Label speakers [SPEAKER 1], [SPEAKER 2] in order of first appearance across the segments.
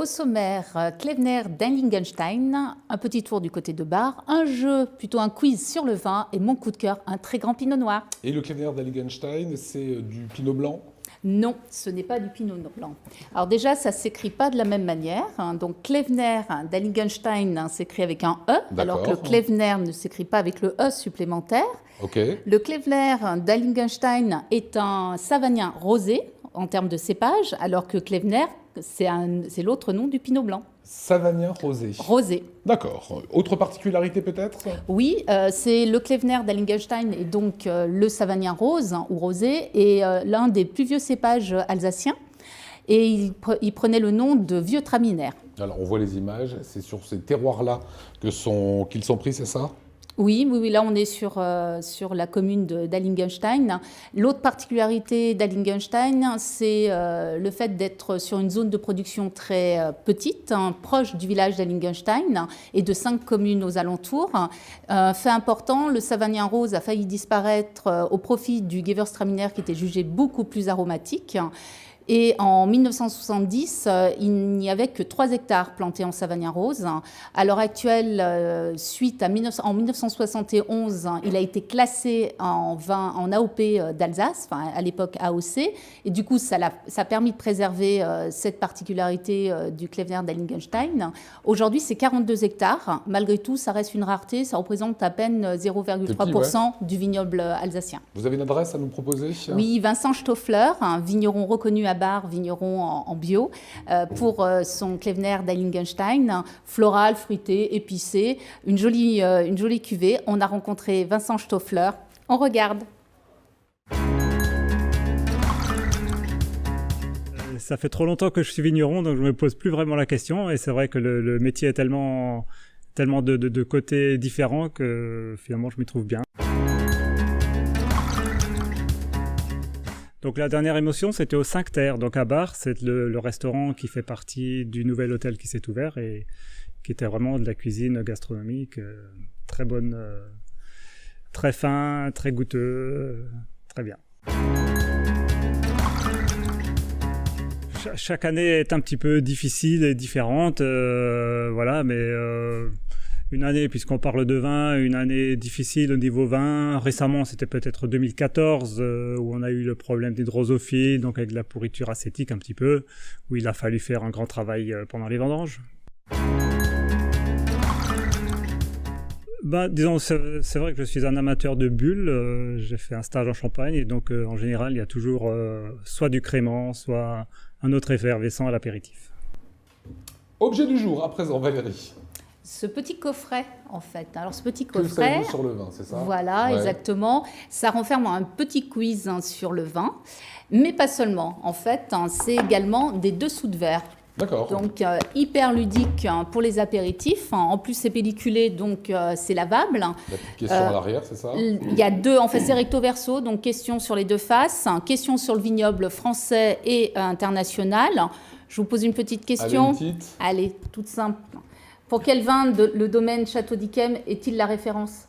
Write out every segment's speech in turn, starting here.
[SPEAKER 1] Au sommaire, Klevner d'Heiligenstein, un petit tour du côté de Bar, un jeu, plutôt un quiz sur le vin et mon coup de cœur, un très grand pinot noir.
[SPEAKER 2] Et le Klevner d'Heiligenstein, c'est du pinot blanc?
[SPEAKER 1] Non, ce n'est pas du pinot blanc. Alors déjà, ça ne s'écrit pas de la même manière. Donc Klevner d'Heiligenstein s'écrit avec un E, alors que le Klevner ne s'écrit pas avec le E supplémentaire.
[SPEAKER 2] Okay.
[SPEAKER 1] Le Klevner d'Heiligenstein est un savagnin rosé en termes de cépage, alors que Klevner, c'est l'autre nom du pinot blanc.
[SPEAKER 2] Savagnin rosé.
[SPEAKER 1] Rosé.
[SPEAKER 2] D'accord. Autre particularité peut-être?
[SPEAKER 1] Oui, c'est le Klevner d'Heiligenstein et donc le savagnin rose ou rosé est l'un des plus vieux cépages alsaciens et il prenait le nom de vieux traminaire.
[SPEAKER 2] Alors on voit les images, c'est sur ces terroirs-là qu'ils sont pris, c'est ça?
[SPEAKER 1] Oui, là on est sur la commune d'Heiligenstein. L'autre particularité d'Heiligenstein, c'est le fait d'être sur une zone de production très petite, proche du village d'Heiligenstein et de 5 communes aux alentours. Fait important, le savagnin rose a failli disparaître au profit du Gewürztraminer qui était jugé beaucoup plus aromatique. Et en 1970, il n'y avait que 3 hectares plantés en savagnin rose. À l'heure actuelle, en 1971, il a été classé en vin en AOP d'Alsace, enfin à l'époque AOC. Et du coup, ça a permis de préserver cette particularité du Klevner d'Heiligenstein. Aujourd'hui, c'est 42 hectares. Malgré tout, ça reste une rareté. Ça représente à peine 0,3% du vignoble alsacien.
[SPEAKER 2] Vous avez une adresse à nous proposer?
[SPEAKER 1] Oui, Vincent Stoffler, un vigneron reconnu à Bar, vigneron en bio, pour son Klevner d'Heiligenstein, floral, fruité, épicé, une jolie cuvée. On a rencontré Vincent Stoffler. On regarde.
[SPEAKER 3] Ça fait trop longtemps que je suis vigneron, donc je ne me pose plus vraiment la question. Et c'est vrai que le métier est tellement de côtés différents que finalement je m'y trouve bien. Donc la dernière émotion, c'était au 5 Terres, donc à Bar, c'est le restaurant qui fait partie du nouvel hôtel qui s'est ouvert et qui était vraiment de la cuisine gastronomique, très bonne, très fin, très goûteux, très bien. Chaque année est un petit peu difficile et différente, voilà, mais une année, puisqu'on parle de vin, une année difficile au niveau vin. Récemment, c'était peut-être 2014, où on a eu le problème des drosophiles, donc avec de la pourriture acétique un petit peu, où il a fallu faire un grand travail pendant les vendanges. Disons, c'est vrai que je suis un amateur de bulles. J'ai fait un stage en Champagne, et donc en général, il y a toujours soit du crément, soit un autre effervescent à l'apéritif.
[SPEAKER 2] Objet du jour, à présent, Valérie.
[SPEAKER 1] Ce petit coffret, en fait. Alors, ce petit
[SPEAKER 2] coffret... Que savez-vous sur le vin, c'est ça?
[SPEAKER 1] Voilà, ouais. Exactement. Ça renferme un petit quiz sur le vin, mais pas seulement. En fait, c'est également des dessous de verre.
[SPEAKER 2] D'accord.
[SPEAKER 1] Donc, hyper ludique pour les apéritifs. En plus, c'est pelliculé, donc c'est lavable.
[SPEAKER 2] La petite question à l'arrière, c'est ça?
[SPEAKER 1] Il y a deux, en fait, c'est recto-verso, donc question sur les deux faces, question sur le vignoble français et international. Je vous pose une petite question. Allez, toute simple. Pour quel vin le domaine Château d'Yquem est-il la référence?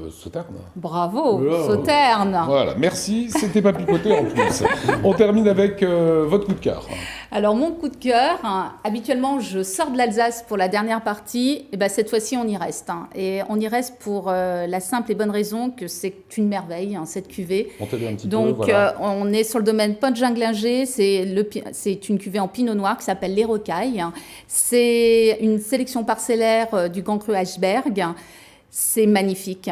[SPEAKER 2] Sauterne.
[SPEAKER 1] Bravo, Sauterne.
[SPEAKER 2] Voilà, merci, c'était pas picoté en plus. On termine avec votre coup de cœur.
[SPEAKER 1] Alors mon coup de cœur, habituellement je sors de l'Alsace pour la dernière partie, et ben, cette fois-ci on y reste. Et on y reste pour la simple et bonne raison que c'est une merveille, cette cuvée.
[SPEAKER 2] Montez-le un petit
[SPEAKER 1] peu,
[SPEAKER 2] voilà.
[SPEAKER 1] On est sur le domaine Pontginglinger, c'est une cuvée en pinot noir qui s'appelle Les Rocailles. C'est une sélection parcellaire du Grand Cru Ashberg. C'est magnifique,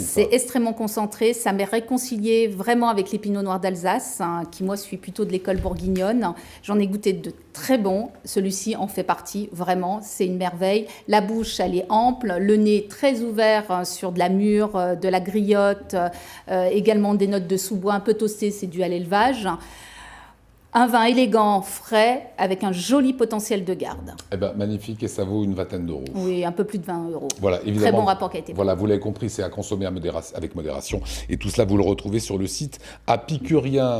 [SPEAKER 1] c'est extrêmement concentré, ça m'est réconcilié vraiment avec les pinots noirs d'Alsace, qui moi suis plutôt de l'école bourguignonne. J'en ai goûté de très bons, celui-ci en fait partie, vraiment, c'est une merveille. La bouche, elle est ample, le nez très ouvert sur de la mûre, de la griotte, également des notes de sous-bois un peu toastées, c'est dû à l'élevage. Un vin élégant, frais, avec un joli potentiel de garde.
[SPEAKER 2] Eh ben, magnifique, et ça vaut une vingtaine d'euros.
[SPEAKER 1] Oui, un peu plus de 20 €.
[SPEAKER 2] Voilà, évidemment.
[SPEAKER 1] Très bon rapport qualité.
[SPEAKER 2] Voilà, vous l'avez compris, c'est à consommer avec modération. Et tout cela, vous le retrouvez sur le site Apicurien.